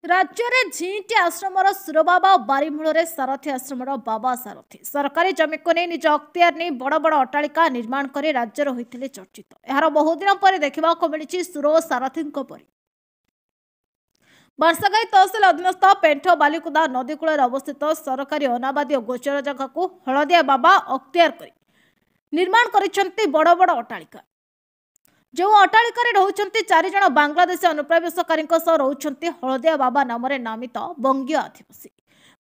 राज्य में झींटी आश्रमर सुरबाबा बारीमूल सारथी आश्रमर बाबा सारथी सरकारी जमी को नहीं निज अख्तियार नहीं बड़ बड़ अट्टालिका निर्माण कर राज्यर होते चर्चित यार बहुदिन पर देखा मिली सुर और सारथी परी बारसागाई तहसिल अधीनस्थ पेंठ बालिकुदा नदीकूल अवस्थित सरकारी अनाबादी और गोचर जगह को हलदिया बाबा अख्तियार कर निर्माण कर बड़ बड़ अट्टालिका जो अट्टालिकार रोचंती 4 जण बांग्लादेशी अनुप्रवेशकारी रोचंती हलदिया बाबा नाम नामित बंगीय आदिवासी।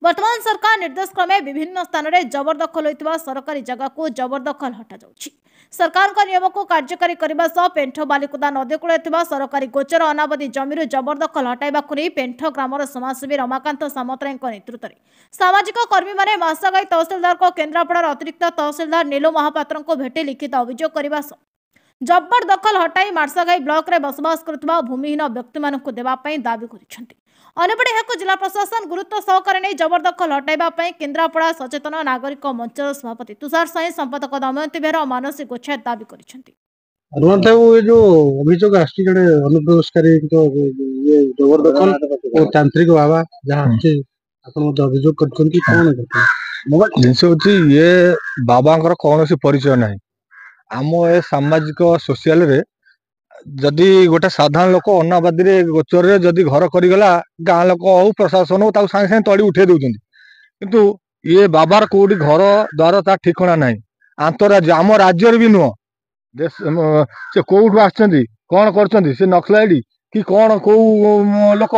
वर्तमान सरकार निर्देश क्रमे विभिन्न स्थान में जबरदखल होता सरकारी जगह को जबरदखल हटा जाउछि। सरकार नियम को कार्यकारी करने सह पेंठ बालिकुदा नदीकूल सरकारी गोचर अनाबादी जमी जबरदखल हटाइबा नहीं पेंठ ग्रामर समाजसेवी रमाकांत सामतराय नेतृत्व में सामाजिक कर्मी मैंने मासागाई तहसिलदार को केन्द्रापड़ार अतिरिक्त तहसिलदार नीलू महापात्र को भेटी लिखित अभियोग करने जबरदखल हटाई मार्सागाई ब्लॉक रे बसवास करुवा भूमिहीन व्यक्ति मानक देवाई दावी करपटे यह जिला प्रशासन गुरुत्व सहकार नहीं जबरदखल हटाइबा केन्द्रापड़ा सचेतन नागरिक मंचर सभापति तुषार साई संपादक दमयंती बेहरा और मानसी गोछायत दावी अभियोग अनुप्रवेशकारी जबरदखल तांत्रिक बाबा जहाँ अभियोग जिन ये बाबा कौन परिचय ना आम ए सामाजिक सोशल रे जदि गोटे साधारण लोक अनाबादी रे गोचर रे जदि घर करीगला गाँ लोक हो प्रशासन हो सागे सागे तड़ी उठे दौरान किंतु ये बाबार कोडी घर द्वार ता ठिकणा ना आंतराज्य आम राज्य भी नुह से कौटू आसछंती कौन करछंती से नक्सलाइट कि कौन कौ लोक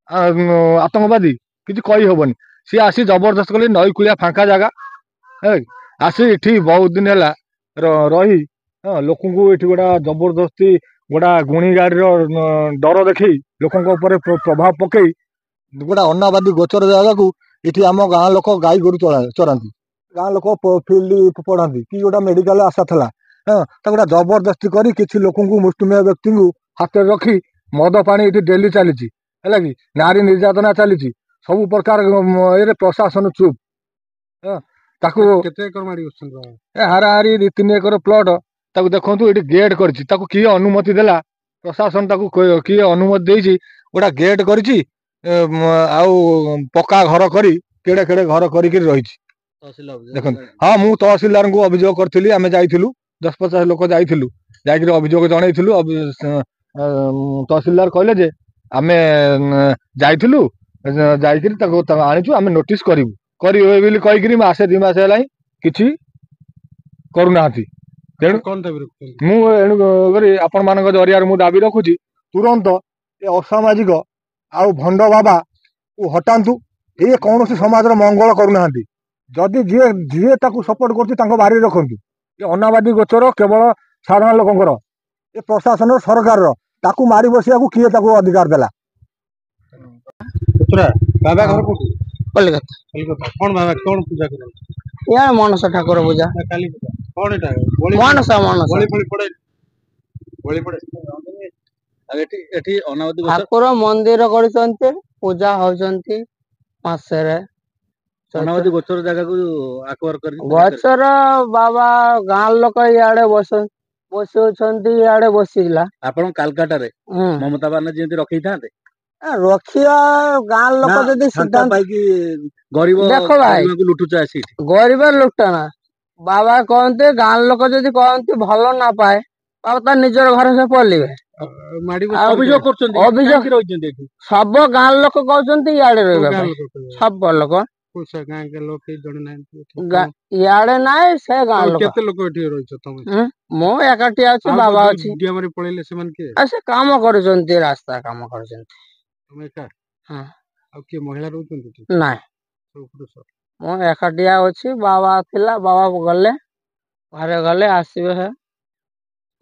आतंकवादी किसी कही हबनी सी आसी जबरदस्त कले नई कुलिया फांका जगह आसी इठी बहुत दिन है रही लोक गोटा जबरदस्ती गोटा गुणी गाड़ी डर देखी लोक प्रभाव पकई गोटा अनाबादी गोचर जगह को इठी आम गाँ लोक गाई गोरु चराती गाँ लोक फिल्ड पढ़ाती कि गोटा मेडिकल आशा था गोटा जबरदस्ती करी किसी लोक मुष्टिमेय व्यक्ति को हाथ रखी मद पानी ये डेली चली है कि नारी निर्यातना चली सब प्रकार प्रशासन चुप हाराहारी 2-3 एकर प्लट देखु ये गेट कर किए अनुमति देला प्रशासन किए अनुमति देछि गोटा गेट कर पक्का घर करी केड़े केड़े घर कर देख हाँ मु तहसीलदार को अभियोग करी आम जाइलु 10-50 लोक जाइलु अभियोग जनइलु तहसीलदार कहले जे आम जाइलु आनीचु आम नोटिस करू कहीकि मासे 2 मास है किसी करूना तेणु आपण मान जरिया मु दाबी रखुची तुरंत ये असामाजिक आउ भंड बाबा को हटातु ये कौन समाज मंगल करूना जदि जी सपोर्ट कर बारी रखु ये अनाबादी गोचर केवल साधारण लोकंर ये प्रशासन सरकार ताकू मारी बसिया किए अधिकार देला बाबा घर कलिकता कौन बाबा कौन पूजा कर यार मनसा ठाकुर पूजा काली पूजा कौन एटा मनसा मनसा बलि पड़े बलि पड़े एठी एठी अनावधि ठाकुर मंदिर करछन्ते पूजा होछन्ते मासे रे अनावधि गोचर जगह को आक्वार कर गोचर बाबा गाँ लोक याडे बसुछन्ती याडे बसिला आपण कालकाटा रे ममता बानर्जी जेंति रखी थाते रखिया गाँ लोक जदि सिद्धांत गरीब देखो भाई लुटुचा आसी गरीब लुटाना बाबा कहते गाँ लोक जदि कहते भल ना पाए बाबा ता निजर घर से पलिबे अभियोग करछन्ती अभियोग रहिछन्ती एठी सब गाँ लोक कहछन्ती याडे रहबे सब लोक गाँ के लोक जण नै याडे नाय से गाँ लोक केते लोक एठी रहिछ तमे मो एकाटी अछि बाबा अछि डियामरे पळेले सेमान के ऐसे काम करछन्ती रास्ता काम करछन्ती तमे का हां अब के महिला रहछन्ती नाय सब पुरुष मो एकाटिया अछि बाबा थिला बाबा गले घरे गले आसीबे है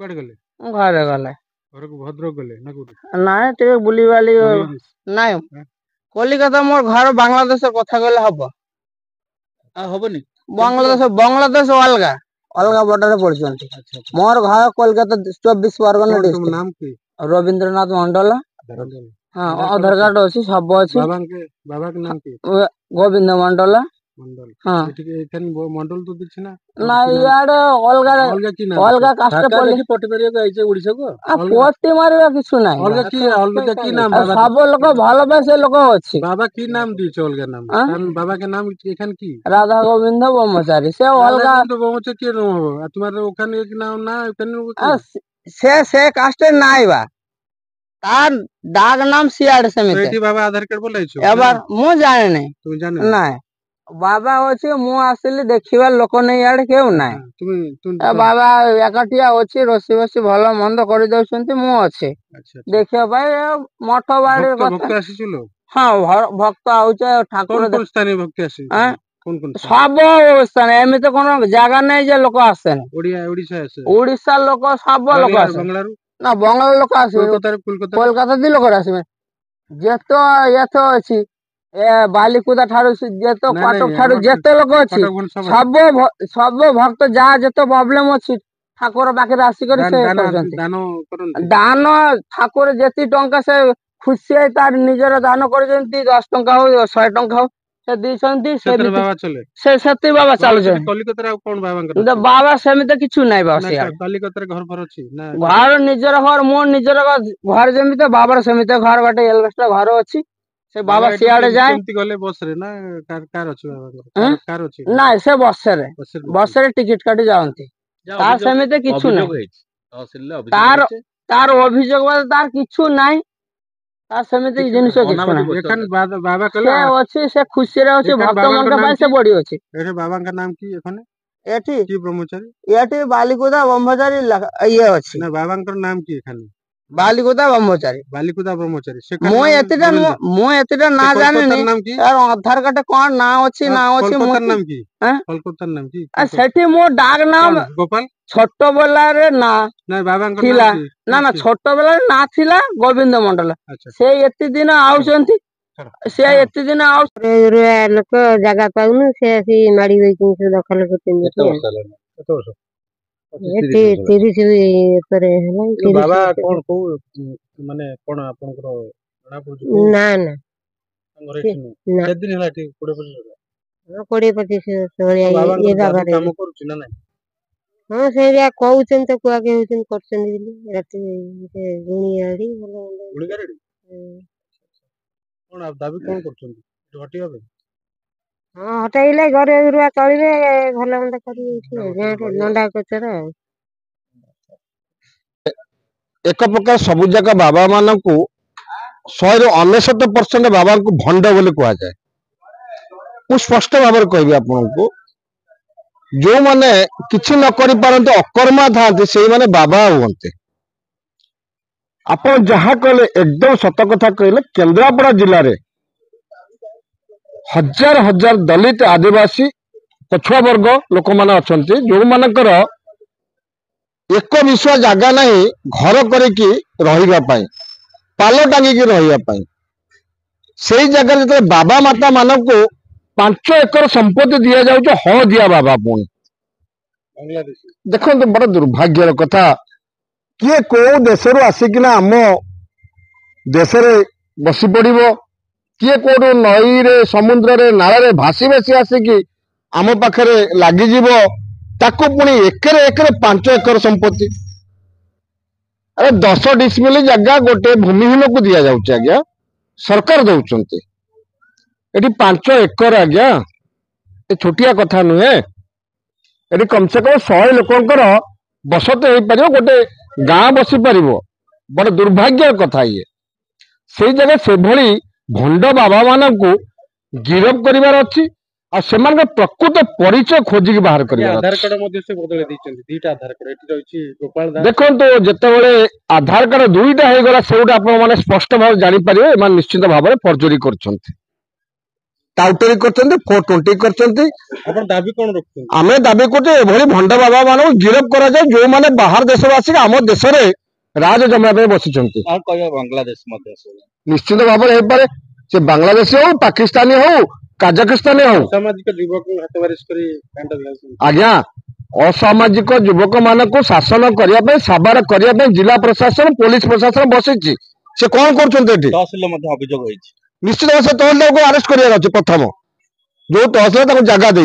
कोड गले घरे गले घर को भद्रक गले ना कोड नाय टे बुली वाली नाय कलिकता मोर घर बांग्लादेश कथा कहले हबो हबनी बांग्लादेश अलगा अलगा बॉर्डर पड़छन्ती मोर घर कलकत्ता 24 परगना डिस्ट्रिक्ट नाम की रविंद्रनाथ मंडल हाँ आधार कार्ड अच्छी सब अच्छी बाबा के नाम की गोविंद मंडल মন্ডল হ্যাঁ এখানে মন্ডল তো দিচ্ছে না না ইয়াড়ে অলগা অলগা কি নাম অলগা কাস্টে পলি পটি মারিବାକୁ আইছে ওড়িଶାକୁ ପୋତି ମାରିବା କିଛି ନାହିଁ ଅଲଗା କି ନାମ ଆଉ ସବୁ ଲୋକ ଭଲ ପାଏ ସେ ଲୋକ ଅଛି বাবা কি নাম দিয়েছে অলগা নাম আঁ? বাবা কে নাম এখানে কি রাধা গোবিন্দ ব্রহ্মচারী সে অলগা তো বলছে কি নাম হবে আর তোমার ওখানে কি নাম না ওখানে সে কাস্টে নাই বা তার ডাক নাম সিয়াড়ে সেমিতে এটি বাবা আধার কার্ড বলাইছো এবার ମୁଁ জানি তুমি জানো নাই বাবা ଅଛି ମୁଁ ଆସିଲି ଦେଖିବା ଲୋକ ନେଇ ଇଆଡେ କେଉ ନାହିଁ তুমি ଏ ବାବା ଏକାଠିଆ ଅଛି ରୋଷେଇ ବସି ଭଲ ମନ୍ଦ କରିଦଉଛନ୍ତି ମୁଁ ଅଛି আচ্ছা ଦେଖିବା ପାଇଁ ଏ ମଠ ବାଡି ভক্ত କଥା ভক্ত আসিছিল ହଁ ଭକ୍ତ ଆଉଛେ কোন ଠାକୁର কোন স্থানে ভক্তি আসে আঁ? কোন কোন ସବୁ ସ୍ଥାନ ଏମିତି କଣ ଜାଗା ନାହିଁ ଯେ ଲୋକ ଆସେନି ওড়িশা আসে ଓଡିଶା ଲୋକ ସବୁ ଲୋକ ଆସେ বাংলাରୁ ନା ବଙ୍ଗାଳ ଲୋକ ଆସିବେ কলকাতা କୋଲକାତା ଦି ଲୋକ ଆସିବେ ଯେତେ ଏଥ ଅଛି ଏ ବାଲିକୁଦା ଠାରୁ ଯେତେ ନା, କଟକ ନାଇଁ, ଠାରୁ ଆମର ଯେତେ ଲୋକ ଅଛି କଟକ ଭୁବନେଶ୍ୱର ସବୁ ଭକ୍ତ ଯାହା ଯେତେ ପ୍ରୋବ୍ଲେମ ଅଛି ଠାକୁର ପାଖରେ ଆସିକରି ସେ କରୁଛନ୍ତି ଦାନ କରନ୍ତି ଦାନ ଠାକୁର ଯେତିକି ଟଙ୍କା ସେ ଖୁସି ହେଇ ତାର ନିଜର ଦାନ କରିଛନ୍ତି 10 ଟଙ୍କା ହଉ 100 ଟଙ୍କା ହଉ ସେ ଦେଇଛନ୍ତି ସେଥିରେ ବାବା ଚଲେ ସେ ସେତି ବାବା ଚାଲୁଛନ୍ତି କଲିକତାରେ ଆଉ କଣ ବାବାଙ୍କର କିନ୍ତୁ ବାବା ସେମିତି କିଛି ନାହିଁ ବାବା ସିଆଡେ କଲିକତାରେ ଘର ଫର ଅଛି ନା ଘର ନିଜର ଘର ମୋ ନିଜର ଘର ଯେମିତି ବାବାର ସେମିତି ଘର ଗୋଟେ ଏଲବେଷ୍ଟର ଘର ଅଛି ସେ ବାବା ସିଆଡେ ଯାଏ କେମିତି ଗଲେ ବସରେ ନା କାର ଅଛି ବାବାଙ୍କର କାର ଅଛି ନାଇଁ ସେ ବସରେ ଟିକେଟ କାଟି ଯାଆନ୍ତି ତାର ସେମିତି କିଛି ନାହିଁ ତାର ତାର ଅଭିଯୋଗ ତାର କିଛି ନାହିଁ ତାର ସେମିତି ଜିନିଷ କିଛି ନାହିଁ ଏখানে ବାବା ସେ ଅଛି ସେ ଖୁସିରେ ଅଛି ଭକ୍ତ ମାନଙ୍କ ପାଇଁ ସେ ବଢି ଅଛି ଏଠି ବାବାଙ୍କ ନାମ କି ଏখানে ଏଠି କି ବ୍ରହ୍ମଚାରୀ ଏଠି ବାଲିକୁଦା ବ୍ରହ୍ମଚାରୀ ଇଏ ଅଛି ନା ବାବାଙ୍କର ନାମ କି ଏখানে ବାଲିକୁଦା ବ୍ରହ୍ମଚାରୀ ମୁଁ ଏତେଟା ନା ଜାଣିନି ତାର ଆଧାର କାର୍ଡ କଣ ନାଁ ଅଛି କଲକତାର ନାମ କି ସେଠି ମୋ ଡାକ ନାମ ଗୋପାଳ ଛୋଟ ବେଲାରେ ନା ବାବାଙ୍କ ଥିଲା ନା ଛୋଟ ବେଲାରେ ନା ଥିଲା ଗୋବିନ୍ଦ ମଣ୍ଡଳ ସେ ଏତେ ଦିନ ଆଉଛନ୍ତି ସେ ଏତେ ଦିନ ଆଉ ଲୋକ ଜାଗା ପାଉନୁ ସେ ଆସି ମାଡି ବଇଛନ୍ତି ଦଖଲ କରୁଛନ୍ତି 30 ଉପରେ ହେଲା ବାବା କଣ କୋଉ ମାନେ କଣ ଆପଣଙ୍କର ଜଣା ପଡୁଛି ନା ନା କେତେ ଦିନ ହେଲା ଏଠି 20-25 ବର୍ଷ କାମ କରୁଛି ନା ନାଇଁ ହଁ ସେଇଆ କହୁଛନ୍ତି ତ କୁଆକେ ହଉଛନ୍ତି କରୁଛନ୍ତି ବୋଲି ରାତି ଗୁଣି ଆଡି ଭଲ କଣ ଦାବି କଣ କରୁଛନ୍ତି ହଟିବା ପାଇଁ ହଁ ହଟାଇଲେ ଘରେ ରୁଆ ଚଳିବେ ଭଲ ମନ୍ଦ କରିବେ ନଣ୍ଡା କଚର ଆଉ ଏକ ପ୍ରକାର ସବୁ ଯାକ ବାବା ମାନଙ୍କୁ 100% ବାବାଙ୍କୁ ଭଣ୍ଡ ବୋଲି କୁହାଯାଏ ମୁଁ ସ୍ପଷ୍ଟ ଭାବରେ କହିବି ଆପଣଙ୍କୁ ଯୋଉମାନେ କିଛି ନ କରିପାରନ୍ତି ଅକର୍ମା ଥାନ୍ତି ସେଇମାନେ ବାବା ହୁଅନ୍ତି ଆପଣ ଯାହା କହିଲେ ଏକଦମ ସତ କଥା କହିଲେ କେନ୍ଦ୍ରାପଡ଼ା ଜିଲ୍ଲାରେ ହଜାର ହଜାର ଦଳିତ ଆଦିବାସୀ ପଛୁଆ ବର୍ଗ ଲୋକମାନେ ଅଛନ୍ତି ଯୋଉମାନଙ୍କର ଏକ ବିଶ୍ଵ ଜାଗା ନାହିଁ ଘର କରିକି ରହିବା ପାଇଁ ପାଲ ଟାଙ୍ଗିକି ରହିବା ପାଇଁ ସେଇ ଜାଗାରେ ଯେତେବେଳେ ବାବା ମାତା ମାନଙ୍କୁ 5 ଏକର ସମ୍ପତ୍ତି ଦିଆଯାଉଛି ଦିଆ ବାବା ପୁଣି ଦେଖନ୍ତୁ ବଡ ଦୁର୍ଭାଗ୍ୟର କଥା କିଏ କୋଉ ଦେଶରୁ ଆସିକିନା ଆମ ଦେଶରେ ବସି ପଡିବ କିଏ କୋଉଠୁ ନଈରେ ସମୁଦ୍ରରେ ନାଳରେ ଭାସି ଭାସି ଆସିକି ଆମ ପାଖରେ ଲାଗିଯିବ ତାକୁ ପୁଣି ଏକରେ 5 ଏକର ସମ୍ପତ୍ତି अरे 10 डिसमिल जगह गोटे भूमिहीन को दिया जाउचे आज्ञा सरकार दउचंती एटी 5 एकर आज्ञा ए छोटिया कथा नुहे एटी कम से कम 100 लोकंकर बसत हो पारिबो गोटे गां बसी पारिबो बड़ दुर्भाग्य कथा ये सेई जगह से भली भंड बाबा मानकू गिरफ करिवार अछि आ सेमान प्रकृत परिचय खोजिक बाहर आधार कार्ड से बदले दीटा आधार कार्ड एटी रहिछि गोपाल दास देखो जेतेबेले आधार कार्ड दुईटा हो गला सेउटा आपण माने स्पष्ट भाव जानि परिबे एमान निश्चित भाव में फर्जरी करछंती टाउटरी करछंती 420 करछंती आपण दाबी कोन रखछंती आमे दाबी करते एभली भंड बाबा माने गिरफ करा जाय जो माने बाहर देशवासी हम देश रे राज जमा पे बसिछंती आ कहया बांग्लादेश मध्ये निश्चित भाव में हे पारे से बांग्लादेशी हो पाकिस्तानी हो काजाकिस्तानी हो सामाजिक युवक हातवारिस करी आज्ञा असामाजिक युवक मानक शासन करने साबार करने जिला प्रशासन पुलिस प्रशासन बसी से कौन कर तहसिल अभियोग निश्चित भाव से तहसिल को अरेस्ट कर प्रथम जो तहसील जगह दे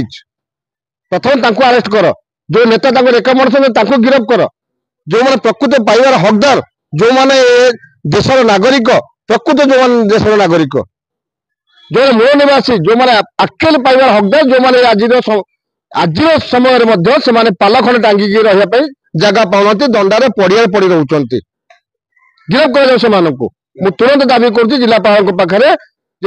प्रथम अरेस्ट कर जो नेता रेकमेंडेशन गिरफ कर जो मैंने प्रकृत पाइबार हकदार जो मैंने देशर नागरिक प्रकृत जो मैंने देशर नागरिक जो मूल निवासी जो मैंने एक्चुअली पाइबार हकदार जो मैंने आज समय से पाल खंड टांगिकी रही जगह पाऊना दंडार पड़िया पड़ रोच गिरफ कर तुरंत दाबी कर जिलापाल पाखे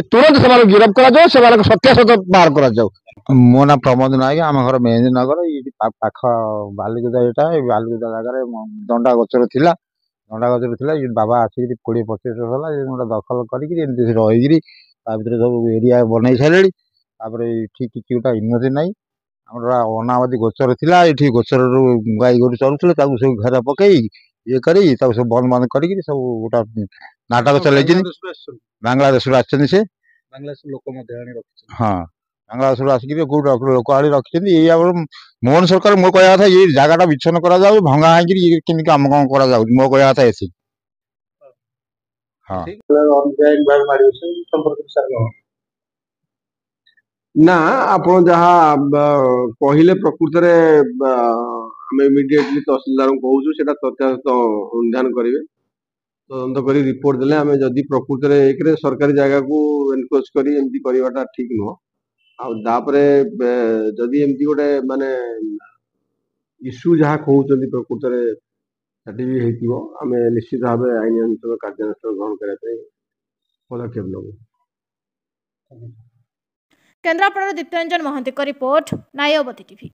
तुरंत से गिरफ कर सत्यासत बाहर कर मो ना प्रमोद नायक आम घर मेहंदी नगर ये पाख बालिकुदा यहाँ बालिकुदा जगार दंडा गचर थिला दंडा गचर थिला ये बाबा आसिक 20-25 वर्ष है गोटे दखल करी रही सब एरिया बनई सारे ठीक किसी गोटा इन्नति ना आम अनाबादी गोचर थिला ये गोचर गाई गोरु चलुले सब घेर पकई ये करी सब बंद बंद कर सब गोटा नाटक चल बांग्लादेश से हाँ बांग्लादेश आसिक लोक आड़ी रखी मोहन सरकार मो कह था ये जगह विच्छन करा भंगा है कम कम करा मो कह था ऐसी हाँ ना आपण जहाँ कहले प्रकृत आम इमिडिएटली तहसीलदार कहूँ से तथ्यासत अनुधान करेंगे तदंत कर रिपोर्ट देले आम जदि प्रकृत एक सरकारी जगह को एनक्रोच करी एमती करवाटा ठीक नुह आउे जदि एमती गोटे माने इश्यू जहाँ कहते प्रकृत भी आम निश्चित भाव आईन अनुसार कार्यानुष्ठान ग्रहण करने पदक्षेप नबू। केन्द्रापड़ा दीप्तरंजन महांती रिपोर्ट नायबती टीवी।